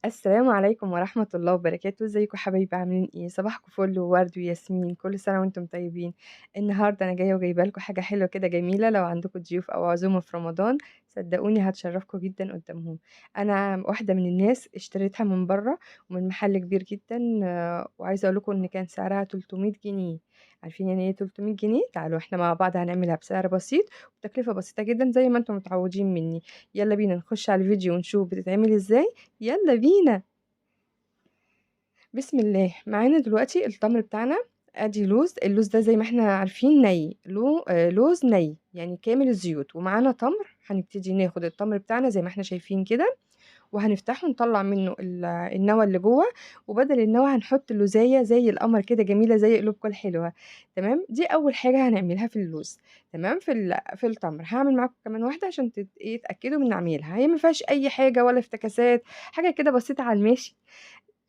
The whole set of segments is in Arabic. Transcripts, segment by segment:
السلام عليكم ورحمة الله وبركاته، ازيكم حبايبي عاملين إيه؟ صباحكم فل وورد وياسمين، كل سنة وأنتم طيبين. النهارده أنا جاية وجايبة لكم حاجة حلوة كده جميلة، لو عندكم ضيوف أو عزومة في رمضان صدقوني هتشرفكم جدًا قدامهم. أنا واحدة من الناس اشتريتها من برّه ومن محل كبير جدًا، وعايزة أقول لكم إن كان سعرها 300 جنيه. عارفين يعني إيه 300 جنيه؟ تعالوا إحنا مع بعض هنعملها بسعر بسيط وبتكلفة بسيطة جدًا زي ما أنتم متعودين مني. يالّا بينا نخش على الفيديو ونشوف بتتعمل إزاي. يالّا بينا. بسم الله، معانا دلوقتي التمر بتاعنا، أدي لوز، اللوز ده زي ما إحنا عارفين ني، لوز ني، يعني كامل الزيوت، ومعانا تمر، هنبتدي ناخد التمر بتاعنا زي ما إحنا شايفين كده، وهنفتحه نطلّع منه النوى اللي جوّه، وبدل النوى هنحط لوزاية زي القمر كده جميلة زي قلوبكم الحلوة، تمام، دي أول حاجة هنعملها في اللوز، تمام، في التمر، هاعمل معاكم كمان واحدة عشان إيه، تتأكدوا من عمايلها، هي ما فيهاش أي حاجة ولا افتكاسات، حاجة كده بسيطة على الماشي.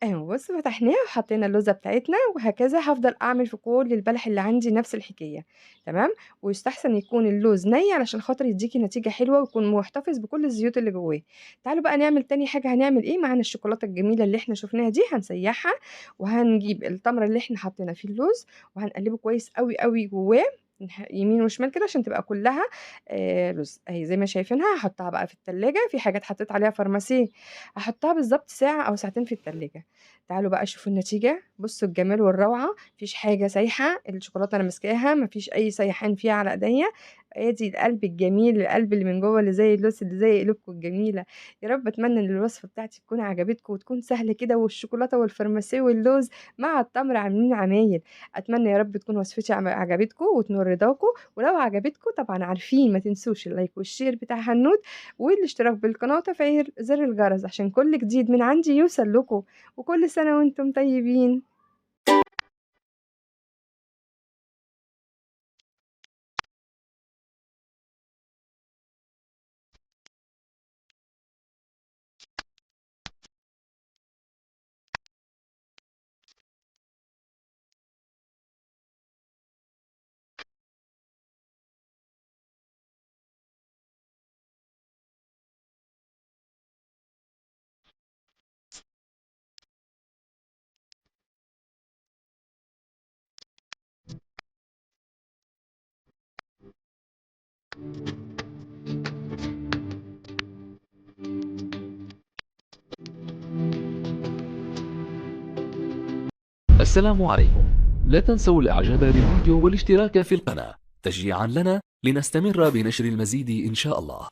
أيوه بُص فتحناه وحطينا اللوزة بتاعتنا وهكذا هافضل أعمل في كل البلح اللي عندي نفس الحكاية، تمام، ويستحسن يكون اللوز ني علشان خاطر يدّيكِ نتيجة حلوة ويكون محتفظ بكل الزيوت اللي جواه. تعالوا بقى نعمل تاني حاجة هنعمل إيه، معانا الشوكولاتة الجميلة اللي إحنا شُفناها دي هنسيّحها، وهنجيب التمر اللي إحنا حطينا فيه اللوز وهنقلّبه كويس أوي، أوي جواه يمين وشمال كده عشان تبقى كلّها لوز، أهي زي ما شايفينها هاحطها بقى في التلاجة، في حاجات حطيت عليها فارماسيه، هاحطها بالضبط ساعة أو ساعتين في التلاجة. تعالوا بقى شوفوا النتيجة، بُصّوا الجمال والروعة، ما فيش حاجة سايحة، الشوكولاتة أنا ماسكاها ما فيش أي سيحان فيها على إيديّا، آدي القلب الجميل، القلب اللي من جوّه اللي زي اللوز اللي زي قلوبكم الجميلة. يا رب أتمنى إن الوصفة بتاعتي تكون عجبتكم وتكون سهلة كده والشوكولاتة والفرماسيه واللوز مع التمر عاملين عمايل. أتمنى يا رب تكون وصفتي عجبتكم وتنول رضاكم، ولو عجبتكم طبعًا عارفين ما تنسوش اللايك والشير بتاع هنّاد والاشتراك بالقناة وتفعيل زر الجرس عشان كل جديد من عندي يوصل لكم. وكل سنة وأنتم طيبين. السلام عليكم. لا تنسوا الإعجاب بالفيديو والاشتراك في القناة تشجيعا لنا لنستمر بنشر المزيد إن شاء الله.